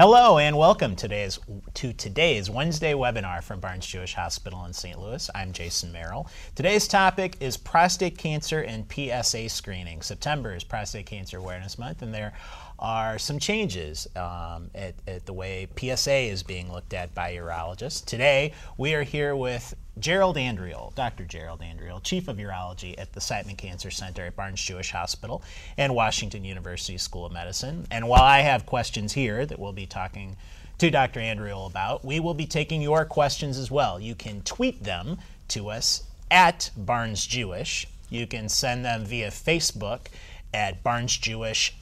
Hello and welcome to today's Wednesday webinar from Barnes-Jewish Hospital in St. Louis. I'm Jason Merrill. Today's topic is prostate cancer and PSA screening. September is Prostate Cancer Awareness Month, and there are some changes at the way PSA is being looked at by urologists. Today we are here with Gerald Andriole, Dr. Gerald Andriole, Chief of Urology at the Siteman Cancer Center at Barnes-Jewish Hospital and Washington University School of Medicine. And while I have questions here that we'll be talking to Dr. Andriole about, we will be taking your questions as well. You can tweet them to us at Barnes-Jewish. You can send them via Facebook at Barnes-Jewish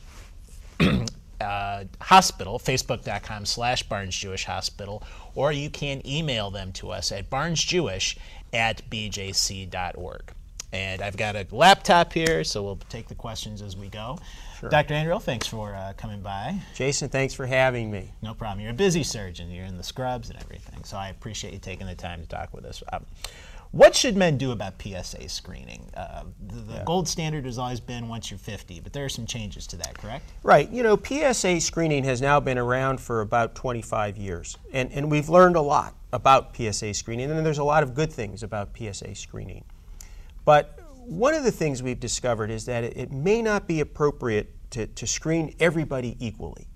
Hospital, facebook.com/Barnes-Jewish Hospital, or you can email them to us at barnesjewish@bjc.org. And I've got a laptop here, so we'll take the questions as we go. Sure. Dr. Andriole, thanks for coming by. Jason, thanks for having me. No problem. You're a busy surgeon. You're in the scrubs and everything, so I appreciate you taking the time to talk with us. What should men do about PSA screening? The gold standard has always been once you're 50, but there are some changes to that, correct? Right. You know, PSA screening has now been around for about 25 years, and we've learned a lot about PSA screening, and there's a lot of good things about PSA screening. But one of the things we've discovered is that it may not be appropriate to screen everybody equally,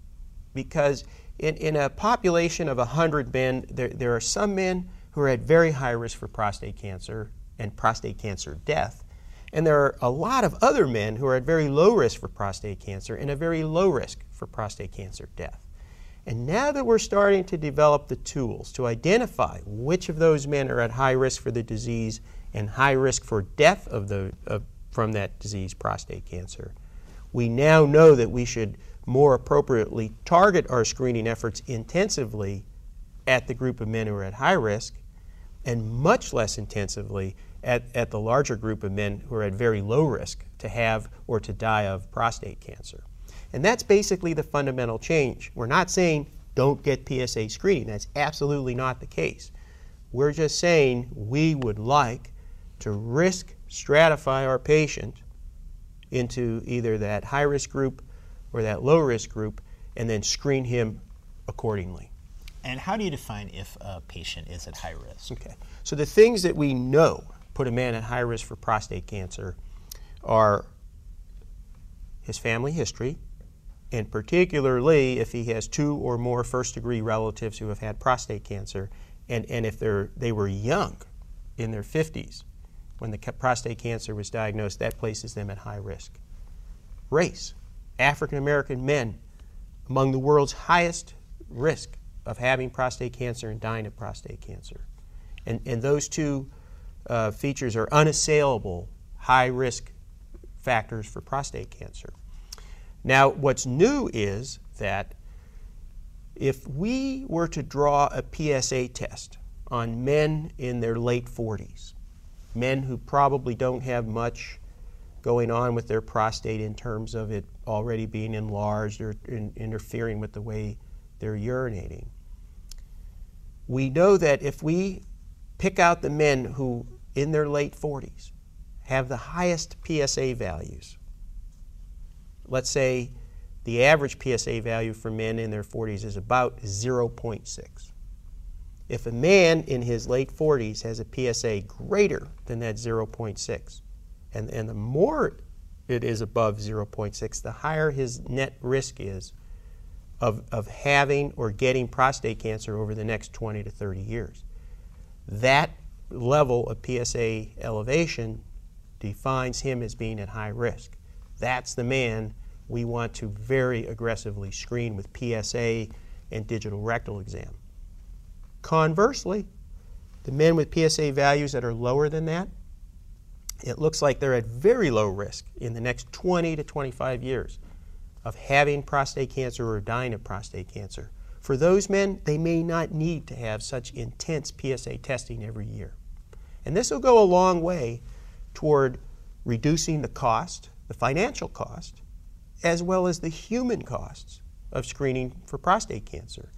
because in a population of 100 men, there are some men who are at very high risk for prostate cancer and prostate cancer death. And there are a lot of other men who are at very low risk for prostate cancer and a very low risk for prostate cancer death. And now that we're starting to develop the tools to identify which of those men are at high risk for the disease and high risk for death from that disease, prostate cancer, we now know that we should more appropriately target our screening efforts intensively at the group of men who are at high risk, and much less intensively at the larger group of men who are at very low risk to have or to die of prostate cancer. And that's basically the fundamental change. We're not saying don't get PSA screening. That's absolutely not the case. We're just saying we would like to risk stratify our patient into either that high-risk group or that low-risk group and then screen him accordingly. And how do you define if a patient is at high risk? Okay. So the things that we know put a man at high risk for prostate cancer are his family history, and particularly if he has 2 or more first-degree relatives who have had prostate cancer, and if they were young, in their 50s, when the prostate cancer was diagnosed, that places them at high risk. Race. African American men among the world's highest risk of having prostate cancer and dying of prostate cancer. And those two features are unassailable high-risk factors for prostate cancer. Now, what's new is that if we were to draw a PSA test on men in their late 40s, men who probably don't have much going on with their prostate in terms of it already being enlarged or interfering with the way they're urinating, we know that if we pick out the men who, in their late 40s, have the highest PSA values, let's say the average PSA value for men in their 40s is about 0.6. If a man in his late 40s has a PSA greater than that 0.6, and the more it is above 0.6, the higher his net risk is of having or getting prostate cancer over the next 20 to 30 years. That level of PSA elevation defines him as being at high risk. That's the man we want to very aggressively screen with PSA and digital rectal exam. Conversely, the men with PSA values that are lower than that, it looks like they're at very low risk in the next 20 to 25 years of having prostate cancer or dying of prostate cancer. For those men, they may not need to have such intense PSA testing every year. And this will go a long way toward reducing the cost, the financial cost, as well as the human costs of screening for prostate cancer,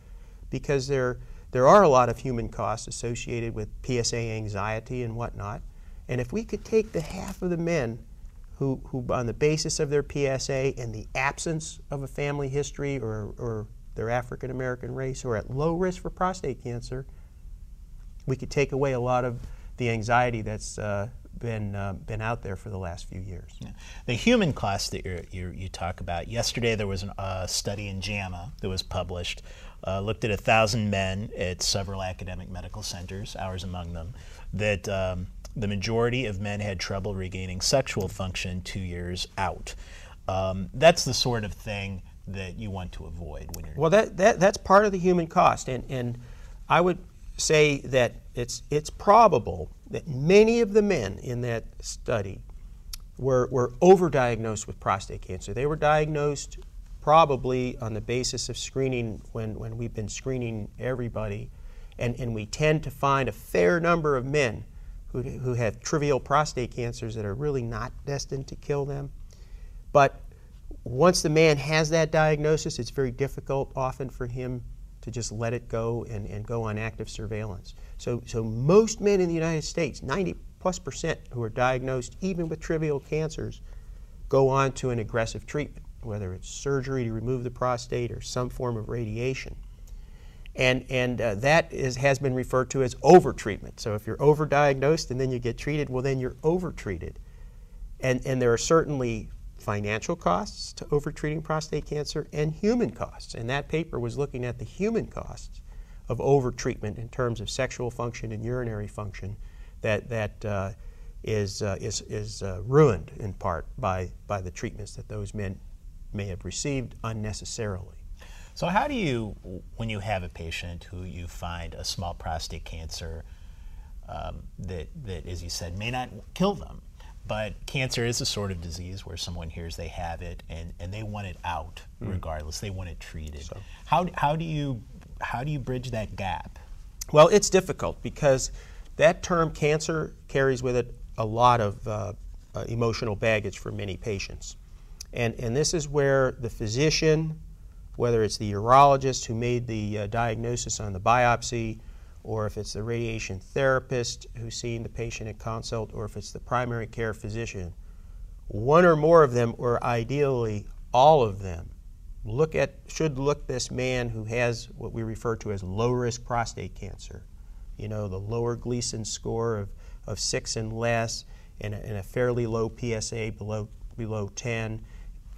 because there are a lot of human costs associated with PSA anxiety and whatnot. And if we could take the half of the men who on the basis of their PSA and the absence of a family history or they're African American race, or at low risk for prostate cancer, we could take away a lot of the anxiety that's been out there for the last few years. Yeah. The human cost that you talk about, yesterday there was a study in JAMA that was published, looked at 1,000 men at several academic medical centers, ours among them, that the majority of men had trouble regaining sexual function 2 years out. That's the sort of thing that you want to avoid when you're... Well, that's part of the human cost, and I would say that it's probable that many of the men in that study were overdiagnosed with prostate cancer. They were diagnosed probably on the basis of screening when we've been screening everybody, and we tend to find a fair number of men who have trivial prostate cancers that are really not destined to kill them. But once the man has that diagnosis, it's very difficult often for him to just let it go and go on active surveillance. So most men in the United States, 90+% who are diagnosed even with trivial cancers, go on to an aggressive treatment, whether it's surgery to remove the prostate or some form of radiation. And that has been referred to as overtreatment. So if you're overdiagnosed and then you get treated, well, then you're overtreated. And there are certainly financial costs to overtreating prostate cancer and human costs. And that paper was looking at the human costs of overtreatment in terms of sexual function and urinary function that is ruined in part by the treatments that those men may have received unnecessarily. So how do you, when you have a patient who you find a small prostate cancer that, as you said, may not kill them, but cancer is a sort of disease where someone hears they have it and they want it out regardless. They want it treated. So how do you bridge that gap? Well, it's difficult because that term cancer carries with it a lot of emotional baggage for many patients. And this is where the physician, whether it's the urologist who made the diagnosis on the biopsy, or if it's the radiation therapist who's seeing the patient at consult, or if it's the primary care physician, one or more of them, or ideally all of them, should look this man who has what we refer to as low-risk prostate cancer. You know, the lower Gleason score of 6 and less, and a fairly low PSA below 10,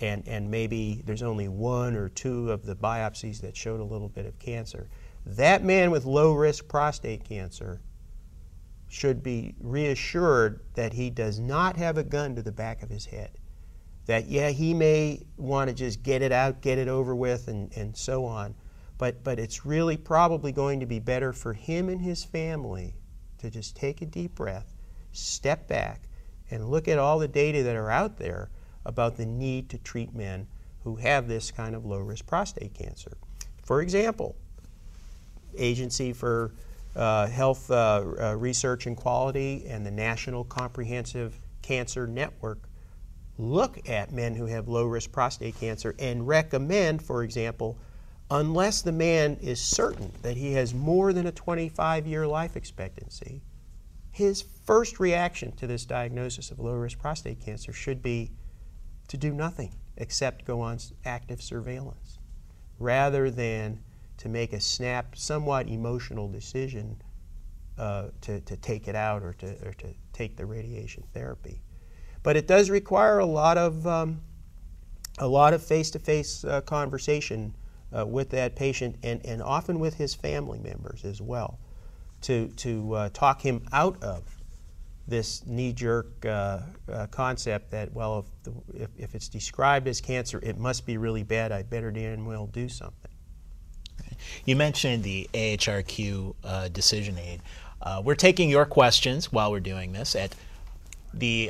and maybe there's only 1 or 2 of the biopsies that showed a little bit of cancer. That man with low-risk prostate cancer should be reassured that he does not have a gun to the back of his head. That, yeah, he may want to just get it out, get it over with, and so on, but it's really probably going to be better for him and his family to just take a deep breath, step back, and look at all the data that are out there about the need to treat men who have this kind of low-risk prostate cancer. For example, Agency for Health Research and Quality and the National Comprehensive Cancer Network look at men who have low-risk prostate cancer and recommend, for example, unless the man is certain that he has more than a 25-year life expectancy, his first reaction to this diagnosis of low-risk prostate cancer should be to do nothing except go on active surveillance, rather than to make a somewhat emotional decision to take it out or to take the radiation therapy. But it does require a lot of face-to-face conversation with that patient and often with his family members as well, to talk him out of this knee-jerk concept that, well, if it's described as cancer, it must be really bad. I better damn well do something. You mentioned the AHRQ decision aid. We're taking your questions while we're doing this at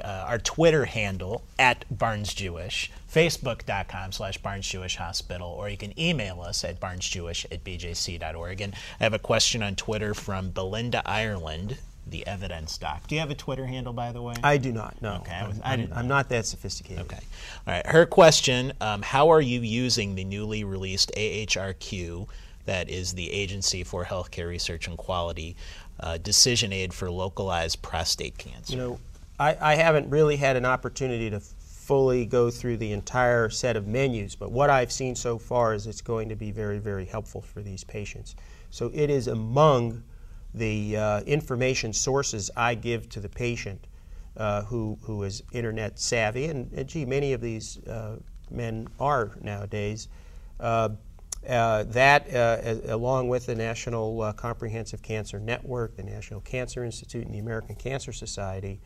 our Twitter handle @BarnesJewish, Facebook.com/BarnesJewishHospital, or you can email us at barnesjewish@bjc.org. And I have a question on Twitter from Belinda Ireland, the evidence doc. Do you have a Twitter handle, by the way? I do not, no. Okay, I'm not that sophisticated. Okay. All right. Her question, how are you using the newly released AHRQ, that is the Agency for Healthcare Research and Quality, decision aid for localized prostate cancer? You know, I haven't really had an opportunity to fully go through the entire set of menus, but what I've seen so far is it's going to be very, very helpful for these patients. So it is among the information sources I give to the patient who is internet savvy, and gee, many of these men are nowadays. Along with the National Comprehensive Cancer Network, the National Cancer Institute, and the American Cancer Society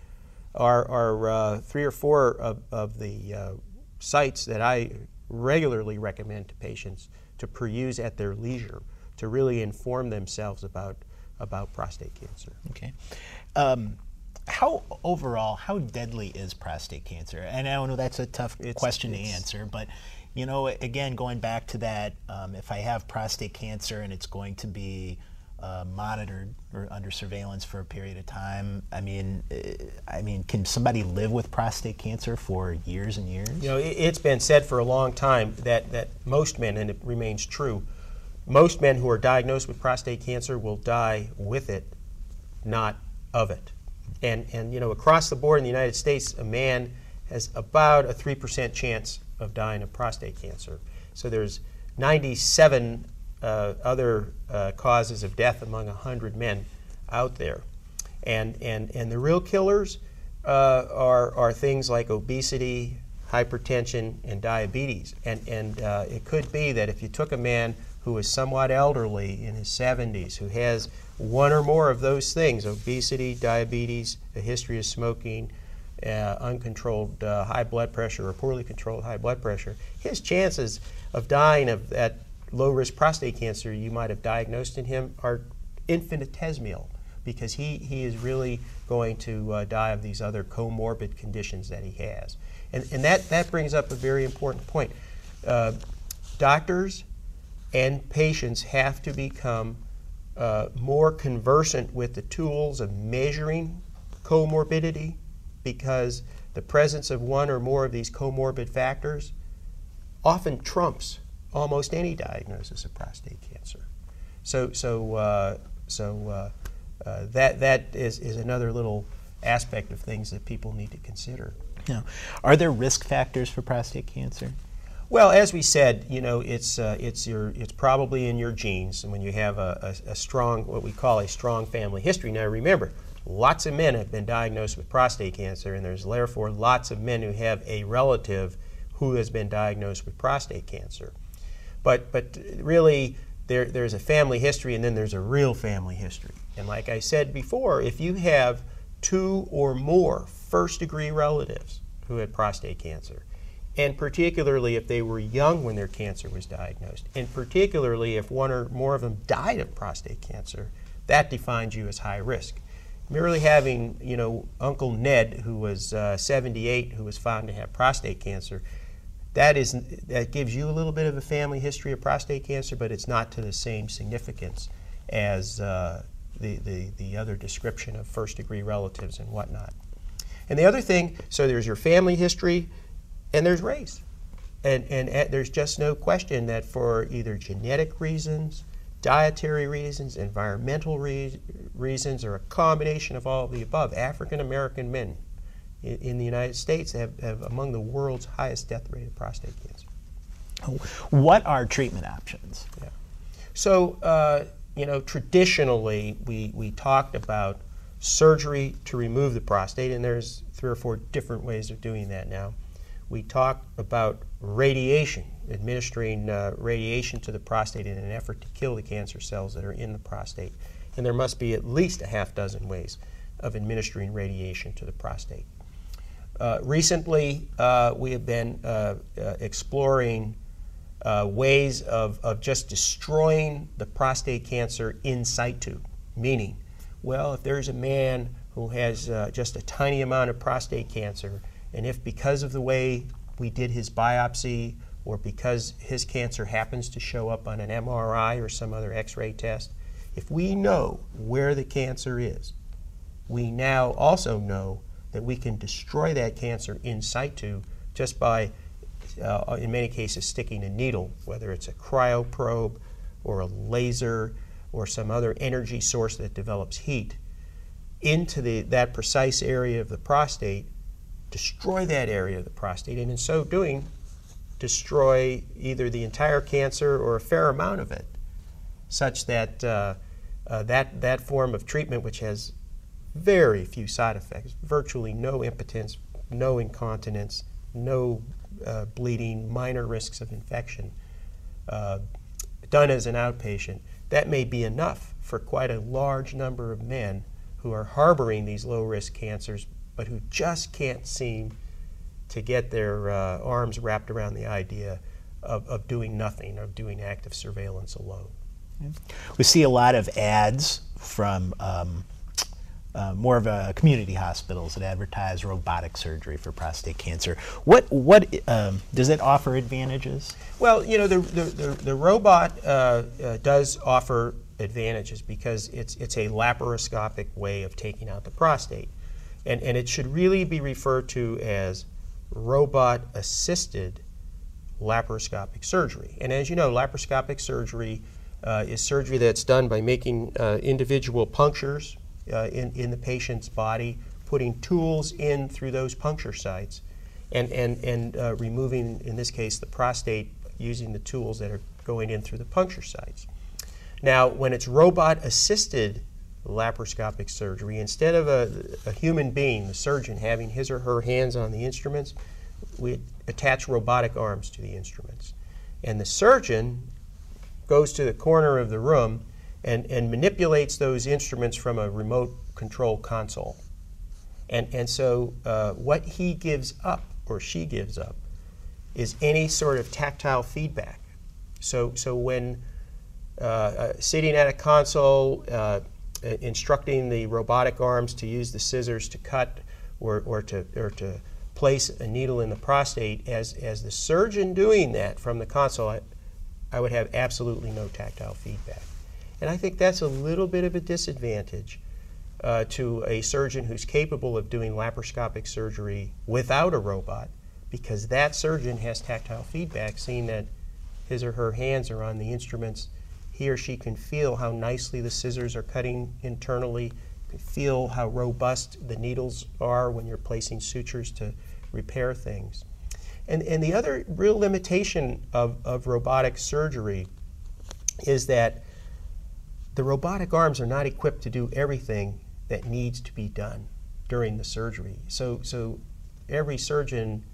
are 3 or 4 of the sites that I regularly recommend to patients to peruse at their leisure to really inform themselves about prostate cancer. Okay. How deadly is prostate cancer? And I know that's a tough question to answer, but you know, again, going back to that, if I have prostate cancer and it's going to be monitored or under surveillance for a period of time, I mean, can somebody live with prostate cancer for years and years? You know, it's been said for a long time that most men, and it remains true, most men who are diagnosed with prostate cancer will die with it, not of it. And you know, across the board in the United States, a man has about a 3% chance of dying of prostate cancer. So there's 97 other causes of death among 100 men out there. And the real killers are things like obesity, hypertension, and diabetes. And it could be that if you took a man who is somewhat elderly in his 70s, who has one or more of those things, obesity, diabetes, a history of smoking, uncontrolled high blood pressure or poorly controlled high blood pressure, his chances of dying of that low-risk prostate cancer you might have diagnosed in him are infinitesimal, because he is really going to die of these other comorbid conditions that he has. And that brings up a very important point. Doctors and patients have to become more conversant with the tools of measuring comorbidity, because the presence of one or more of these comorbid factors often trumps almost any diagnosis of prostate cancer. That is another little aspect of things that people need to consider. Now, are there risk factors for prostate cancer? Well, as we said, you know, it's probably in your genes, and when you have a strong, what we call a strong family history. Now, remember, lots of men have been diagnosed with prostate cancer, and there's therefore lots of men who have a relative who has been diagnosed with prostate cancer. But really, there's a family history, and then there's a real family history. And like I said before, if you have 2 or more first-degree relatives who had prostate cancer, and particularly if they were young when their cancer was diagnosed, and particularly if 1 or more of them died of prostate cancer, that defines you as high risk. Merely having, you know, Uncle Ned, who was 78, who was found to have prostate cancer, that gives you a little bit of a family history of prostate cancer, but it's not to the same significance as the other description of first-degree relatives and whatnot. And the other thing, so there's your family history, and there's race. And there's just no question that for either genetic reasons, dietary reasons, environmental reasons, or a combination of all of the above, African American men in the United States have among the world's highest death rate of prostate cancer. What are treatment options? Yeah. So, you know, traditionally we talked about surgery to remove the prostate, and there's 3 or 4 different ways of doing that now. We talked about radiation, administering radiation to the prostate in an effort to kill the cancer cells that are in the prostate. And there must be at least a half dozen ways of administering radiation to the prostate. Recently, we have been exploring ways of just destroying the prostate cancer in situ, meaning, well, if there's a man who has just a tiny amount of prostate cancer, and if because of the way we did his biopsy, or because his cancer happens to show up on an MRI or some other X-ray test, if we know where the cancer is, we now also know that we can destroy that cancer in situ just by, in many cases, sticking a needle, whether it's a cryoprobe or a laser or some other energy source that develops heat, into that precise area of the prostate, destroy that area of the prostate, and in so doing, destroy either the entire cancer or a fair amount of it, such that that form of treatment, which has very few side effects, virtually no impotence, no incontinence, no bleeding, minor risks of infection, done as an outpatient, that may be enough for quite a large number of men who are harboring these low-risk cancers, but who just can't seem to get their arms wrapped around the idea of doing nothing, of doing active surveillance alone. We see a lot of ads from more of community hospitals that advertise robotic surgery for prostate cancer. What does it offer advantages? Well, you know, the robot does offer advantages because it's a laparoscopic way of taking out the prostate, and it should really be referred to as robot-assisted laparoscopic surgery. And as you know, laparoscopic surgery is surgery that's done by making individual punctures in the patient's body, putting tools in through those puncture sites, and removing, in this case, the prostate using the tools that are going in through the puncture sites. Now, when it's robot-assisted laparoscopic surgery, instead of a human being, the surgeon, having his or her hands on the instruments, we attach robotic arms to the instruments. And the surgeon goes to the corner of the room and manipulates those instruments from a remote control console. And so what he gives up, or she gives up, is any sort of tactile feedback. So when sitting at a console, instructing the robotic arms to use the scissors to cut or to place a needle in the prostate, as the surgeon doing that from the console, I would have absolutely no tactile feedback. And I think that's a little bit of a disadvantage to a surgeon who's capable of doing laparoscopic surgery without a robot, because that surgeon has tactile feedback, seeing that his or her hands are on the instruments. He or she can feel how nicely the scissors are cutting internally, can feel how robust the needles are when you're placing sutures to repair things. And the other real limitation of robotic surgery is that the robotic arms are not equipped to do everything that needs to be done during the surgery. So every surgeon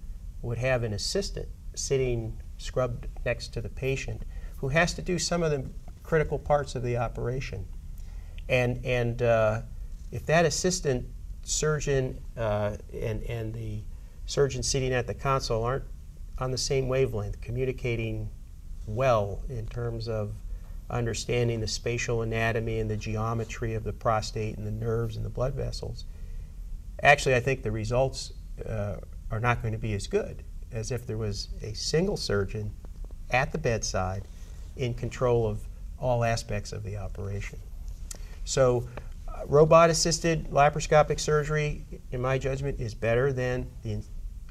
would have an assistant sitting scrubbed next to the patient who has to do some of the critical parts of the operation. And if that assistant surgeon and the surgeon sitting at the console aren't on the same wavelength, communicating well in terms of understanding the spatial anatomy and the geometry of the prostate and the nerves and the blood vessels, actually I think the results are not going to be as good as if there was a single surgeon at the bedside in control of all aspects of the operation. So robot-assisted laparoscopic surgery, in my judgment, is better than the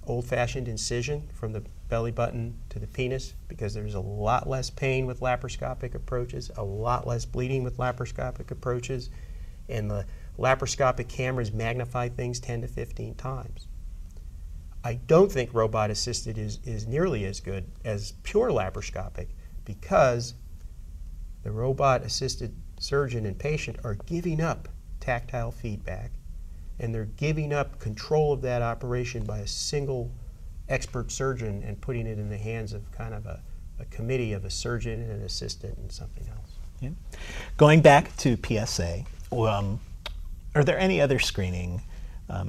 old-fashioned incision from the belly button to the penis, because there's a lot less pain with laparoscopic approaches, a lot less bleeding with laparoscopic approaches, and the laparoscopic cameras magnify things 10 to 15 times. I don't think robot-assisted is nearly as good as pure laparoscopic, because the robot-assisted surgeon and patient are giving up tactile feedback, and they're giving up control of that operation by a single expert surgeon and putting it in the hands of kind of a committee of a surgeon and an assistant and something else. Yeah. Going back to PSA, are there any other screening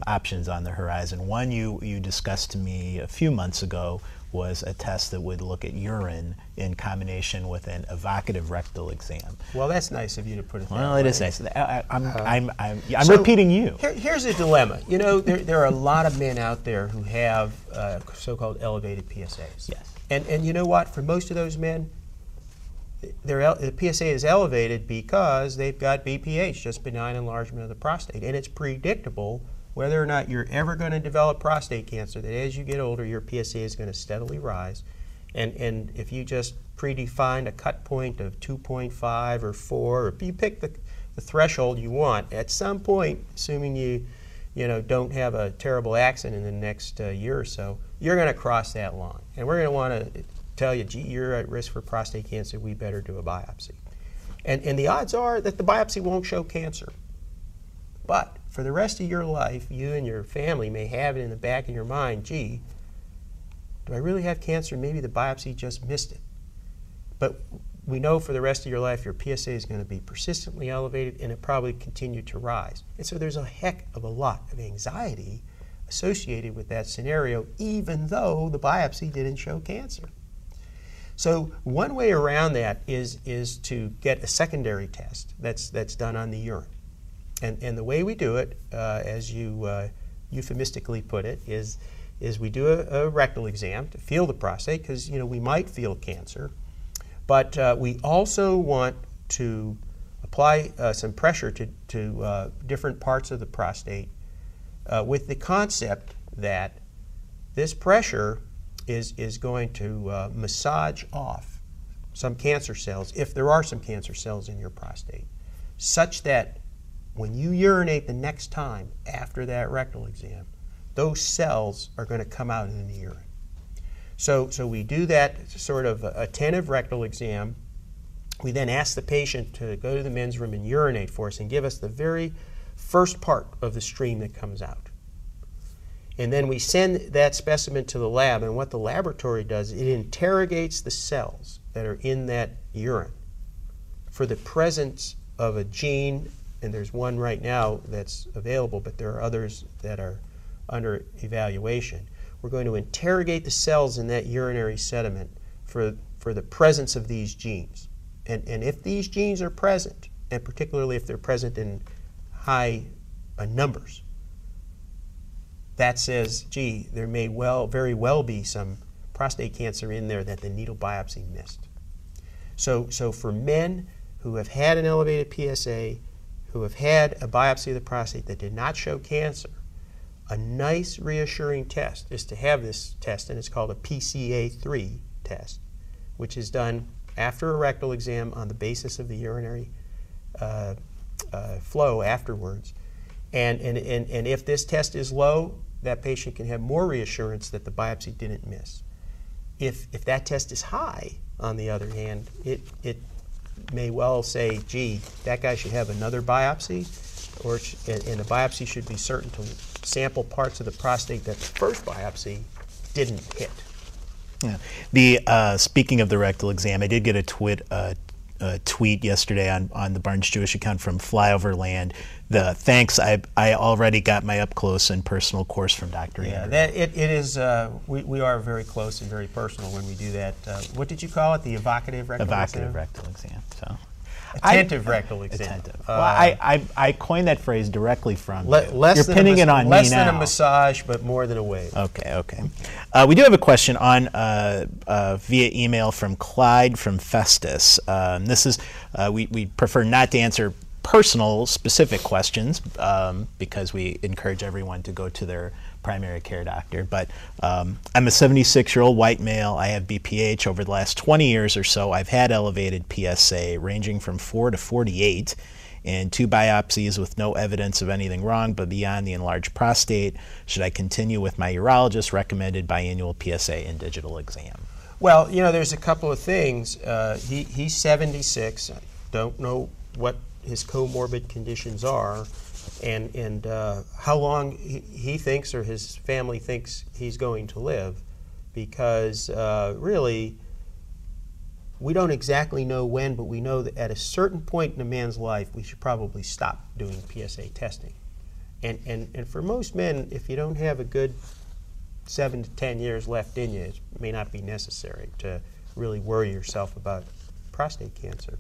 options on the horizon? One you discussed to me a few months ago was a test that would look at urine in combination with an evocative rectal exam. Well, that's nice of you to put it that way. Well, it is nice. I'm repeating you. Here's a dilemma. You know, there are a lot of men out there who have so-called elevated PSAs. Yes. And you know what? For most of those men, the PSA is elevated because they've got BPH, just benign enlargement of the prostate. And it's predictable whether or not you're ever going to develop prostate cancer, that as you get older, your PSA is going to steadily rise. And if you just predefined a cut point of 2.5 or 4, or if you pick the threshold you want, at some point, assuming you don't have a terrible accident in the next year or so, you're going to cross that line. And we're going to want to tell you, gee, you're at risk for prostate cancer, we better do a biopsy. And the odds are that the biopsy won't show cancer. But for the rest of your life, you and your family may have it in the back of your mind, gee, do I really have cancer? Maybe the biopsy just missed it. But we know for the rest of your life your PSA is going to be persistently elevated and it probably continue to rise. And so there's a heck of a lot of anxiety associated with that scenario, even though the biopsy didn't show cancer. So one way around that is to get a secondary test that's done on the urine. And the way we do it, as you euphemistically put it, is we do a rectal exam to feel the prostate, because we might feel cancer. But we also want to apply some pressure to different parts of the prostate with the concept that this pressure is going to massage off some cancer cells, if there are some cancer cells in your prostate, such that when you urinate the next time after that rectal exam, those cells are going to come out in the urine. So we do that sort of attentive rectal exam. We then ask the patient to go to the men's room and urinate for us and give us the very first part of the stream that comes out. And then we send that specimen to the lab, and what the laboratory does, it interrogates the cells that are in that urine for the presence of a gene, and there's one right now that's available, but there are others that are under evaluation. We're going to interrogate the cells in that urinary sediment for the presence of these genes. And if these genes are present, and particularly if they're present in high numbers, that says, gee, there may very well be some prostate cancer in there that the needle biopsy missed. So for men who have had an elevated PSA, who have had a biopsy of the prostate that did not show cancer, a nice reassuring test is to have this test, and it's called a PCA3 test, which is done after a rectal exam on the basis of the urinary flow afterwards. And if this test is low, that patient can have more reassurance that the biopsy didn't miss. If that test is high, on the other hand, it may well say, gee, that guy should have another biopsy, and the biopsy should be certain to sample parts of the prostate that the first biopsy didn't hit. Yeah. Speaking of the rectal exam, I did get a tweet yesterday on the Barnes Jewish account from Flyoverland. Thanks, I already got my up close and personal course from Dr. Andriole. Yeah, it is. We are very close and very personal when we do that. What did you call it? The evocative rectal exam? Evocative rectal exam. So. Attentive rectal exam. Attentive. Well, I coined that phrase directly from you. You're pinning it on me now. Less than a massage, but more than a wave. Okay. We do have a question on via email from Clyde from Festus. This is we prefer not to answer personal, specific questions because we encourage everyone to go to their primary care doctor. But I'm a 76-year-old white male. I have BPH. Over the last 20 years or so, I've had elevated PSA ranging from 4 to 48 and 2 biopsies with no evidence of anything wrong but beyond the enlarged prostate. Should I continue with my urologist recommended biannual PSA and digital exam? Well, there's a couple of things. He's 76. I don't know what his comorbid conditions are, and how long he thinks or his family thinks he's going to live, because really we don't exactly know when, but we know that at a certain point in a man's life we should probably stop doing PSA testing. And for most men, if you don't have a good 7 to 10 years left in you, it may not be necessary to really worry yourself about prostate cancer.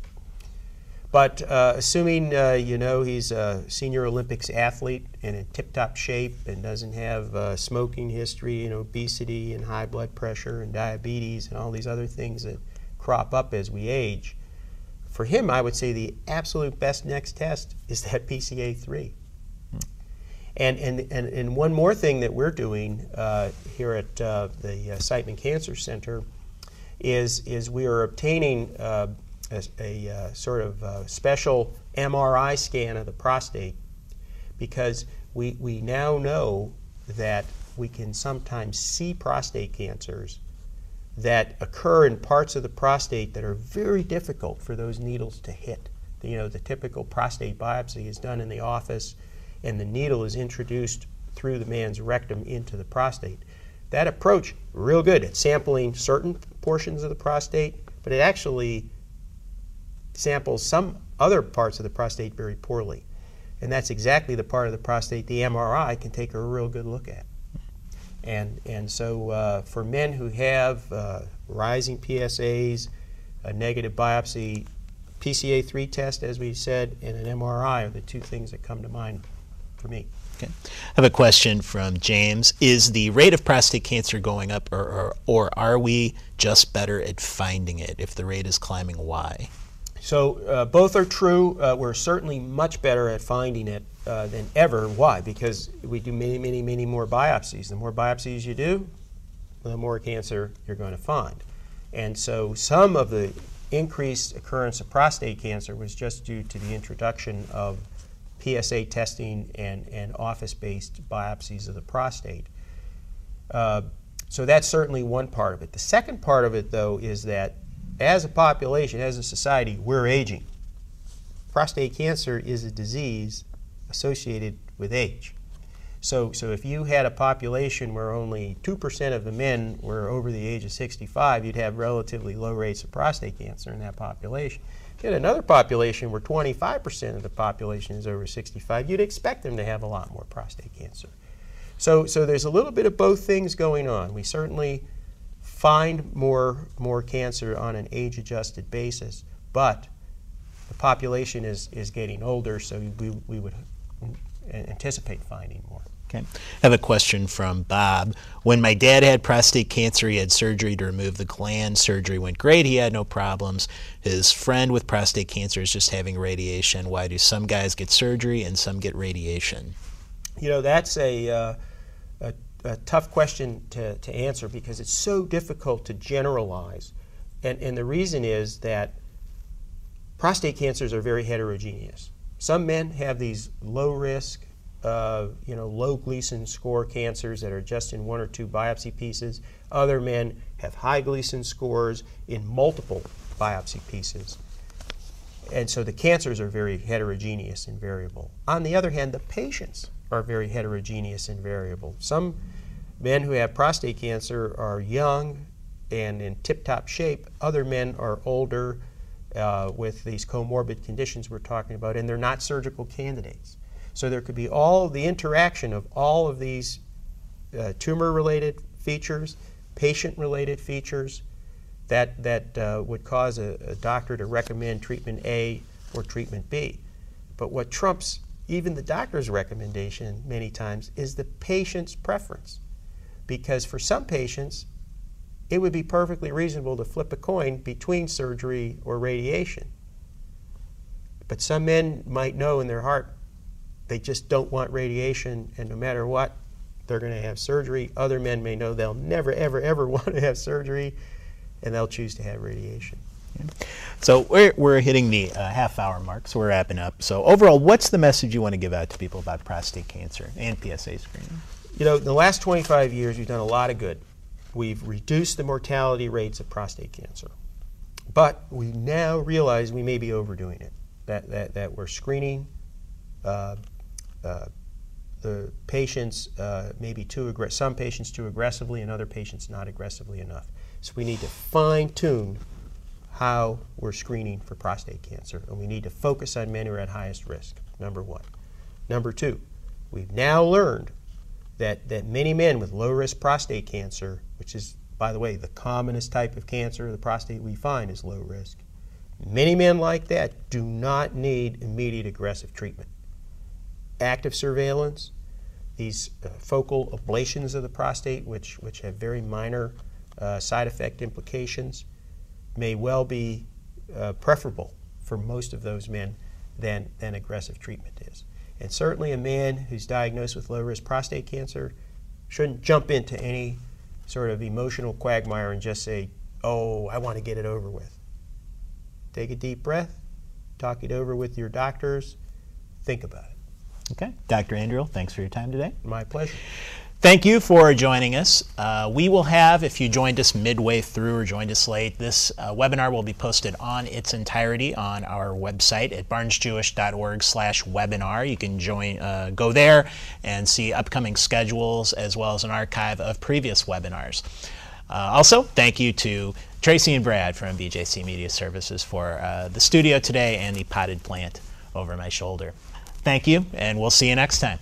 But assuming he's a senior Olympics athlete and in tip-top shape and doesn't have smoking history and obesity and high blood pressure and diabetes and all these other things that crop up as we age, for him I would say the absolute best next test is that PCA3. And one more thing that we're doing here at the Siteman Cancer Center is we are obtaining a sort of special MRI scan of the prostate, because we now know that we can sometimes see prostate cancers that occur in parts of the prostate that are very difficult for those needles to hit. The typical prostate biopsy is done in the office, and the needle is introduced through the man's rectum into the prostate. That approach, real good at sampling certain portions of the prostate, but it actually samples some other parts of the prostate very poorly. And that's exactly the part of the prostate the MRI can take a real good look at. And so for men who have rising PSAs, a negative biopsy, PCA3 test, as we said, and an MRI are the two things that come to mind for me. Okay. I have a question from James. Is the rate of prostate cancer going up, or are we just better at finding it? If the rate is climbing, why? So both are true. We're certainly much better at finding it than ever. Why? Because we do many, many, many more biopsies. The more biopsies you do, the more cancer you're going to find. And so some of the increased occurrence of prostate cancer was just due to the introduction of PSA testing and office-based biopsies of the prostate. So that's certainly one part of it. The second part of it, though, is that as a population, as a society, we're aging. Prostate cancer is a disease associated with age. So if you had a population where only 2% of the men were over the age of 65, you'd have relatively low rates of prostate cancer in that population. If you had another population where 25% of the population is over 65, you'd expect them to have a lot more prostate cancer. So there's a little bit of both things going on. We certainly find more cancer on an age-adjusted basis, but the population is getting older, so we would anticipate finding more. Okay. I have a question from Bob. When my dad had prostate cancer, he had surgery to remove the gland. Surgery went great. He had no problems. His friend with prostate cancer is just having radiation. Why do some guys get surgery and some get radiation? That's a tough question to answer because it's so difficult to generalize. And the reason is that prostate cancers are very heterogeneous. Some men have these low-risk, low Gleason score cancers that are just in one or two biopsy pieces. Other men have high Gleason scores in multiple biopsy pieces. And so the cancers are very heterogeneous and variable. On the other hand, the patients are very heterogeneous and variable. Some men who have prostate cancer are young and in tip-top shape. Other men are older with these comorbid conditions we're talking about, and they're not surgical candidates. So there could be all the interaction of all of these tumor-related features, patient-related features that would cause a doctor to recommend treatment A or treatment B. But what trumps even the doctor's recommendation many times is the patient's preference. Because for some patients, it would be perfectly reasonable to flip a coin between surgery or radiation. But some men might know in their heart they just don't want radiation, and no matter what, they're going to have surgery. Other men may know they'll never, ever, ever want to have surgery, and they'll choose to have radiation. So we're hitting the half-hour mark, so we're wrapping up. So overall, what's the message you want to give out to people about prostate cancer and PSA screening? In the last 25 years, we've done a lot of good. We've reduced the mortality rates of prostate cancer. But we now realize we may be overdoing it, that we're screening the patients maybe some patients too aggressively and other patients not aggressively enough. So we need to fine-tune how we're screening for prostate cancer, and we need to focus on men who are at highest risk, number one. Number two, we've now learned that many men with low-risk prostate cancer, which is, by the way, the commonest type of cancer, the prostate we find is low risk. Many men like that do not need immediate aggressive treatment. Active surveillance, these focal ablations of the prostate, which have very minor side effect implications, may well be preferable for most of those men than aggressive treatment is. And certainly a man who's diagnosed with low-risk prostate cancer shouldn't jump into any sort of emotional quagmire and just say, oh, I want to get it over with. Take a deep breath, talk it over with your doctors, think about it. Okay. Dr. Andriole, thanks for your time today. My pleasure. Thank you for joining us. We will have, if you joined us midway through or joined us late, this webinar will be posted on its entirety on our website at barnesjewish.org/webinar. You can go there and see upcoming schedules as well as an archive of previous webinars. Also, thank you to Tracy and Brad from BJC Media Services for the studio today and the potted plant over my shoulder. Thank you, and we'll see you next time.